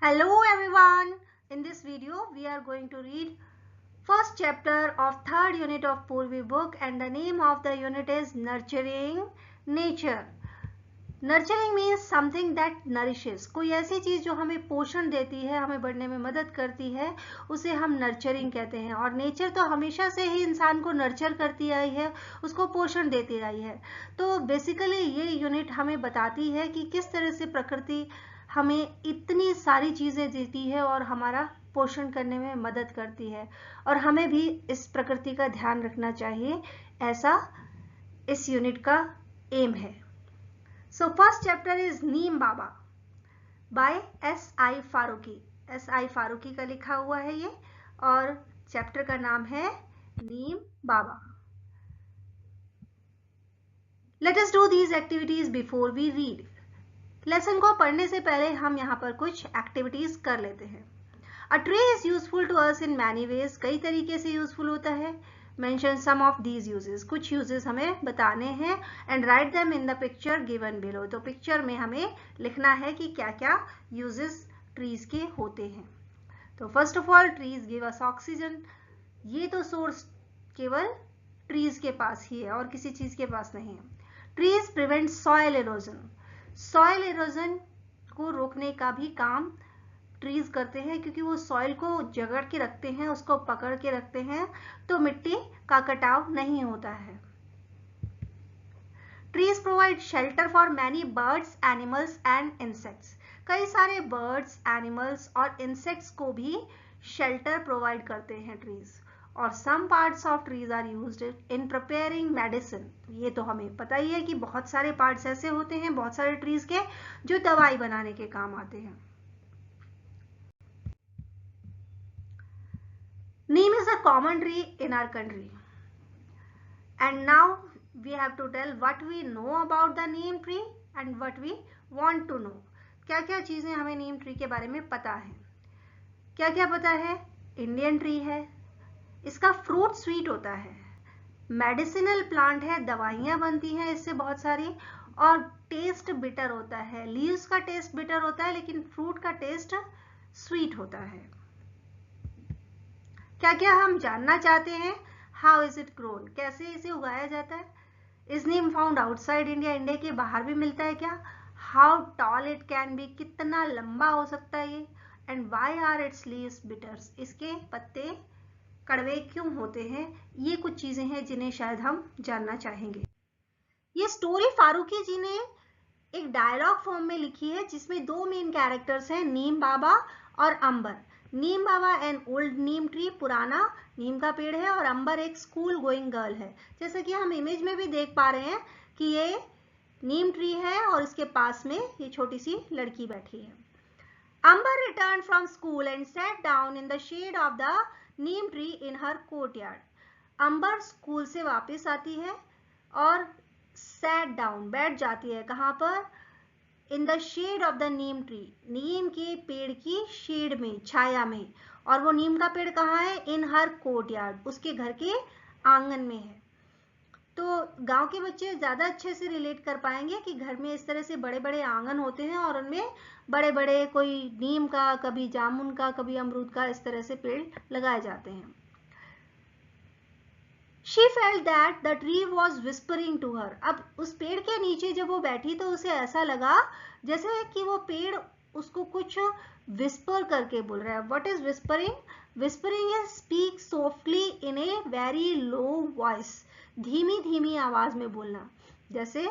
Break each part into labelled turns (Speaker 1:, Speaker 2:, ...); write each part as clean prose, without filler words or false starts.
Speaker 1: Hello everyone. In this video we are going to read first chapter of third unit of Purvi book and the name of the unit is Nurturing Nature. Nurturing means something that nourishes. कोई ऐसी चीज जो हमें पोषण देती है, हमें बढ़ने में मदद करती है, उसे हम नर्चरिंग कहते हैं। और नेचर तो हमेशा से ही इंसान को नर्चर करती आई है, उसको पोषण देती आई है। तो बेसिकली ये यूनिट हमें बताती है कि किस तरह से प्रकृति हमें इतनी सारी चीजें देती है और हमारा पोषण करने में मदद करती है, और हमें भी इस प्रकृति का ध्यान रखना चाहिए, ऐसा इस यूनिट का एम है। So first chapter is Neem Baba by S.I. Farooqui. S.I. Farooqui का लिखा हुआ है ये, और चैप्टर का नाम है Neem Baba. Let us do these activities before we read. Lesson को पढ़ने से पहले हम यहाँ पर कुछ एक्टिविटीज कर लेते हैं। A tree is useful to us in many ways, कई तरीके से यूजफुल होता है। Mention some of these uses, कुछ यूजेस हमें बताने हैं। And write them in the picture given below, तो पिक्चर में हमें लिखना है कि क्या क्या यूजेस ट्रीज के होते हैं। तो first of all, trees give us oxygen. ये तो सोर्स केवल ट्रीज के पास ही है और किसी चीज के पास नहीं है। Trees prevent soil erosion, soil erosion को रोकने का भी काम ट्रीज करते हैं, क्योंकि वो सॉइल को जकड़ के रखते हैं, उसको पकड़ के रखते हैं, तो मिट्टी का कटाव नहीं होता है। Trees provide shelter for many birds, animals and insects, कई सारे बर्ड्स, एनिमल्स और इंसेक्ट्स को भी शेल्टर प्रोवाइड करते हैं ट्रीज। और some parts of trees are used in preparing medicine, ये तो हमें पता ही है कि बहुत सारे पार्ट्स ऐसे होते हैं बहुत सारे ट्रीज के जो दवाई बनाने के काम आते हैं। Neem is a common tree in our country. And now we have to tell what we know about the neem tree and what we want to know. क्या क्या चीजें हमें नीम ट्री के बारे में पता है? क्या क्या पता है? इंडियन ट्री है, इसका फ्रूट स्वीट होता है, मेडिसिनल प्लांट है, दवाइयां बनती हैं इससे बहुत सारी, और टेस्ट बिटर होता है। लीव्स का टेस्ट बिटर होता है लेकिन फ्रूट का टेस्ट स्वीट होता है। क्या क्या हम जानना चाहते हैं? हाउ इज इट ग्रोन, कैसे इसे उगाया जाता है? Is neem found outside India, India के बाहर भी मिलता है क्या? How tall it can be, कितना लंबा हो सकता है ये? And why are its leaves bitters, इसके पत्ते कड़वे क्यों होते हैं? ये कुछ चीजें हैं जिन्हें शायद हम जानना चाहेंगे। ये स्टोरी फारूकी जी ने एक डायलॉग फॉर्म में लिखी है, जिसमें दो मेन कैरेक्टर्स हैं, नीम बाबा और अंबर। नीम बाबा एन ओल्ड नीम ट्री, पुराना नीम का पेड़ है, और अंबर एक स्कूल गोइंग गर्ल है। जैसे कि हम इमेज में भी देख पा रहे हैं कि ये नीम ट्री है और इसके पास में ये छोटी सी लड़की बैठी है। Amber return from school and sat down in the shade of the Neem tree in her courtyard. Amber school से वापस आती है और सैट डाउन, बैठ जाती है, कहाँ पर? In the shade of the Neem tree, नीम के पेड़ की शेड में, छाया में। और वो नीम का पेड़ कहाँ है? इन हर कोर्टयार्ड, उसके घर के आंगन में है। तो गांव के बच्चे ज्यादा अच्छे से रिलेट कर पाएंगे कि घर में इस तरह से बड़े बड़े आंगन होते हैं और उनमें बड़े बड़े कोई नीम का, कभी जामुन का, कभी अमरूद का, इस तरह से पेड़ लगाए जाते हैं। She felt that the tree was whispering to her. अब उस पेड़ के नीचे जब वो बैठी तो उसे ऐसा लगा जैसे कि वो पेड़ उसको कुछ विस्पर करके बोल रहा है। What is whispering? Whispering is speak softly in a very low voice. धीमी धीमी आवाज में बोलना। जैसे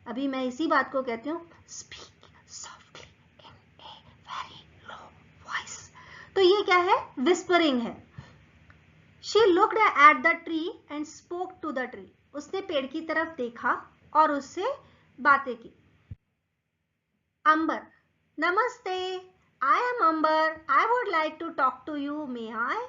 Speaker 1: अभी मैं इसी बात को कहती हूँ, speak softly in a very low voice. तो ये क्या है? whispering है। She looked at the tree and spoke to the tree. उसने पेड़ की तरफ देखा और उससे बातें की। अंबर, नमस्ते, I am Ambar, I would like to talk to you, may I?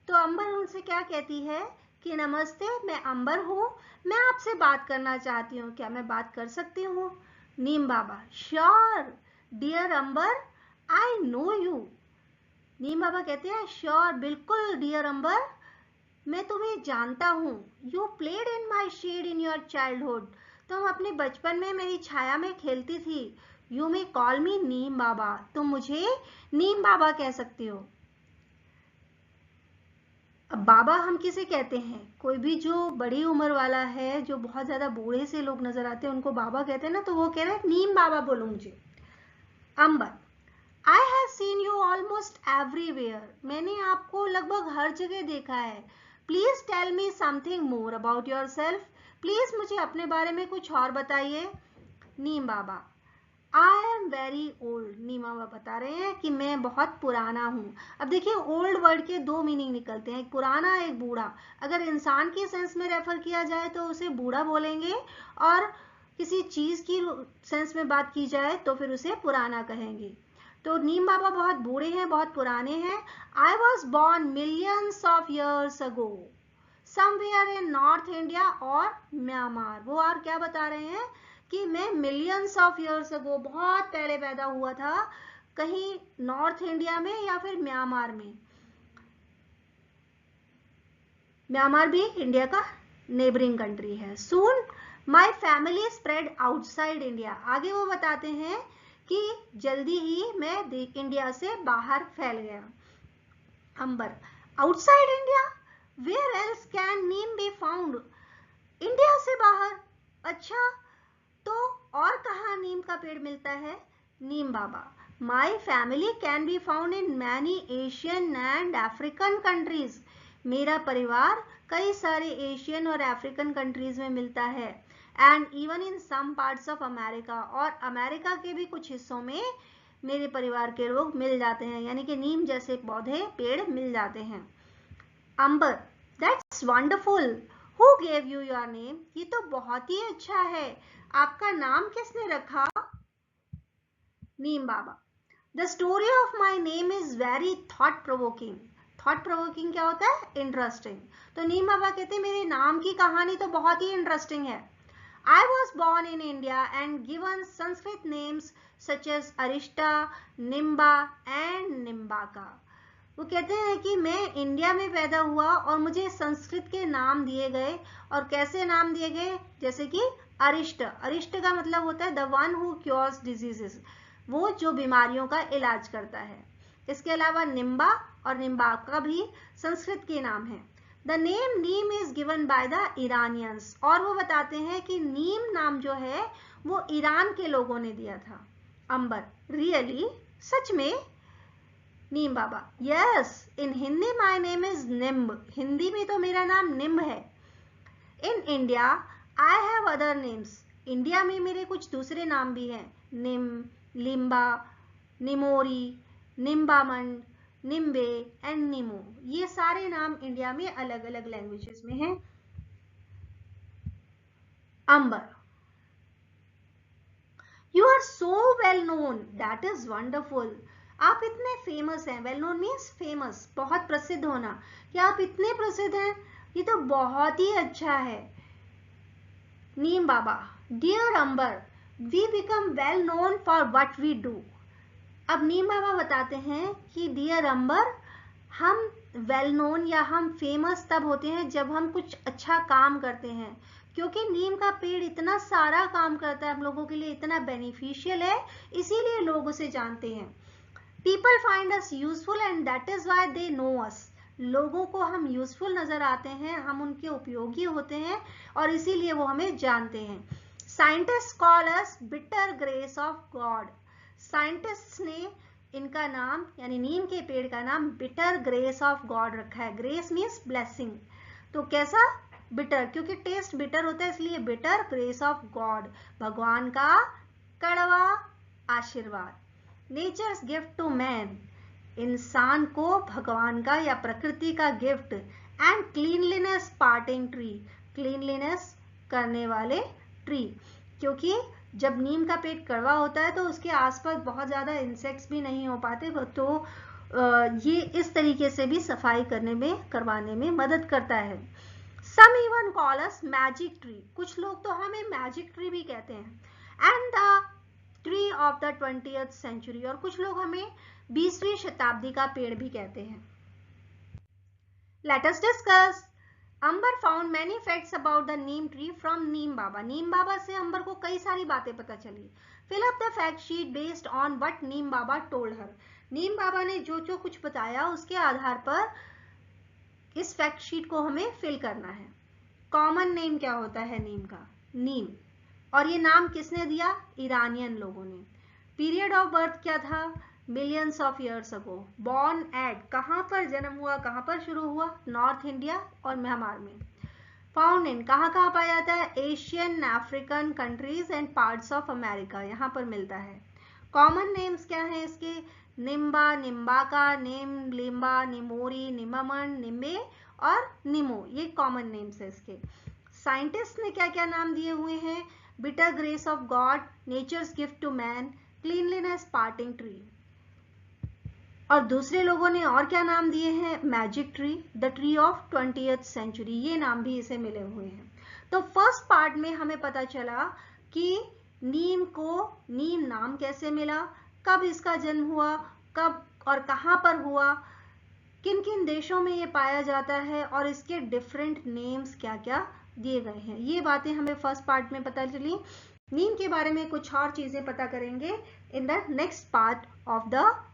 Speaker 1: तो अंबर उनसे क्या कहती है कि नमस्ते, मैं अंबर हूँ, मैं आपसे बात करना चाहती हूँ, क्या मैं बात कर सकती हूँ? Neem Baba, sure dear Amber, I know you. Neem Baba कहते हैं, श्योर, बिल्कुल डियर अंबर, मैं तुम्हें जानता हूँ। You played in my shade in your childhood, तुम अपने बचपन में मेरी छाया में खेलती थी। यू मे कॉल मी नीम बाबा, तुम मुझे नीम बाबा कह सकते हो। अब बाबा हम किसे कहते हैं? कोई भी जो बड़ी उम्र वाला है, जो बहुत ज्यादा बूढ़े से लोग नजर आते हैं, उनको बाबा कहते हैं ना, तो वो कह रहे हैं नीम बाबा बोलो मुझे। Ambar, I have seen you almost everywhere, मैंने आपको लगभग हर जगह देखा है। Please tell me something more about yourself, please मुझे अपने बारे में कुछ और बताइए। Neem Baba, I am very old, Neem Baba बता रहे हैं कि मैं बहुत पुराना हूँ। अब देखिए ओल्ड वर्ड के दो मीनिंग निकलते हैं, एक पुराना एक बूढ़ा। अगर इंसान की सेंस में रेफर किया जाए तो उसे बूढ़ा बोलेंगे, और किसी चीज की सेंस में बात की जाए तो फिर उसे पुराना कहेंगे। तो नीम बाबा बहुत बूढ़े हैं, बहुत पुराने हैं। I was born millions of years ago somewhere in north India और म्यांमार। वो और क्या बता रहे हैं कि मैं मिलियंस ऑफ ईयर्स अगो, बहुत पहले पैदा हुआ था, कहीं नॉर्थ इंडिया में या फिर म्यांमार में। म्यांमार भी इंडिया का नेबरिंग कंट्री है। Soon my family spread outside India, आगे वो बताते हैं कि जल्दी ही मैं इंडिया से बाहर फैल गया। Ambar, outside India, where else can Neem be found, India से बाहर, अच्छा तो और कहाँ नीम का पेड़ मिलता है? Neem Baba, my family can be found in many Asian and African countries, मेरा परिवार कई सारे एशियन और अफ्रीकन कंट्रीज में मिलता है। And even in some parts of America, और अमेरिका के भी कुछ हिस्सों में मेरे परिवार के लोग मिल जाते हैं, यानी कि नीम जैसे पौधे पेड़ मिल जाते हैं। Ambar, that's wonderful, who gave you your name, ये तो बहुत ही अच्छा है, आपका नाम किसने रखा? Neem Baba, the story of my name is very thought provoking, thought provoking क्या होता है? इंटरेस्टिंग। तो नीम बाबा कहते हैं मेरे नाम की कहानी तो बहुत ही इंटरेस्टिंग है। I was born in India and given Sanskrit names such as Arishta, Nimba and Nimbaka. वो कहते हैं कि मैं इंडिया में पैदा हुआ और मुझे संस्कृत के नाम दिए गए, और कैसे नाम दिए गए? जैसे कि अरिष्ट, अरिष्ट का मतलब होता है the one who cures diseases, वो जो बीमारियों का इलाज करता है। इसके अलावा निम्बा और निम्बाका भी संस्कृत के नाम हैं। The name Neem is given by the Iranians, और वो बताते हैं कि नीम नाम जो है वो ईरान के लोगों ने दिया था। अंबर, रियली, सच में? Neem Baba, yes, in Hindi my name is Nimb, Hindi में तो मेरा नाम निम्ब है। In India I have other names, India में मेरे कुछ दूसरे नाम भी हैं, निम, लिम्बा, निमोरी, निम्बामंड, निम्बे एंड निमो, ये सारे नाम इंडिया में अलग अलग लैंग्वेजेस में हैं। Ambar, you are so well known, that is wonderful, आप इतने फेमस हैं, वेल नोन मीन्स फेमस, बहुत प्रसिद्ध होना, क्या आप इतने प्रसिद्ध हैं, ये तो बहुत ही अच्छा है। Neem Baba, dear Ambar, we become well known for what we do. अब नीम बाबा बताते हैं कि डियर अंबर, हम वेल नोन या हम फेमस तब होते हैं जब हम कुछ अच्छा काम करते हैं, क्योंकि नीम का पेड़ इतना सारा काम करता है, हम लोगों के लिए इतना बेनिफिशियल है, इसीलिए लोग उसे जानते हैं। People find us useful and that is why they know us, लोगों को हम यूजफुल नजर आते हैं, हम उनके उपयोगी होते हैं, और इसीलिए वो हमें जानते हैं। Scientist call us bitter grace of God, scientist ने इनका नाम यानी नीम के पेड़ का नाम बिटर ग्रेस ऑफ गॉड रखा है। ग्रेस मीन्स ब्लेसिंग, तो कैसा? बिटर, क्योंकि टेस्ट बिटर होता है इसलिए बिटर ग्रेस ऑफ गॉड, भगवान का कड़वा आशीर्वाद। नेचर्स गिफ्ट टू मैन, इंसान को भगवान का या प्रकृति का gift. And cleanliness parting tree, cleanliness करने वाले ट्री, क्योंकि जब नीम का पेड़ कड़वा होता है तो उसके आसपास बहुत ज़्यादा इंसेक्ट्स भी नहीं हो पाते, तो ये इस तरीके से भी सफाई करवाने में मदद करता है। Some even call us magic tree, कुछ लोग तो हमें मैजिक ट्री भी कहते हैं। And the tree of the 20th century, और कुछ लोग हमें 20वीं शताब्दी का पेड़ भी कहते हैं। Let us discuss, Ambar found many facts about the Neem tree from Neem Baba. Neem Baba से अंबर को कई सारी बातें पता चली। Fill up the fact sheet based on what Neem Baba told her. Neem Baba ने जो जो कुछ बताया उसके आधार पर इस फैक्ट शीट को हमें फिल करना है। कॉमन नेम क्या होता है नीम का? नीम। और ये नाम किसने दिया? ईरानियन लोगों ने। पीरियड ऑफ बर्थ क्या था? Millions of years ago. Born at, कहां पर जन्म हुआ, कहां पर शुरू हुआ? नॉर्थ इंडिया और म्यांमार में। फाउंड इन, कहां कहां पाया जाता है? Asian, African countries and parts of America, यहां पर मिलता है। कॉमन नेम्स क्या है इसके? निम्बा, निम्बाका, निम, लिम्बा, निमोरी, निममन, निम्बे और निमो, ये कॉमन नेम्स है इसके। साइंटिस्ट ने क्या क्या नाम दिए हुए हैं? Bitter grace of God, nature's gift to man, cleanliness, parting tree. और दूसरे लोगों ने और क्या नाम दिए हैं? Magic tree, the tree of 20th century, ये नाम भी इसे मिले हुए हैं। तो फर्स्ट पार्ट में हमें पता चला कि नीम को नीम नाम कैसे मिला, कब इसका जन्म हुआ, कब और कहां पर हुआ, किन किन देशों में ये पाया जाता है और इसके डिफरेंट नेम्स क्या क्या दिए गए हैं। ये बातें हमें फर्स्ट पार्ट में पता चली। नीम के बारे में कुछ और चीजें पता करेंगे in the next part of the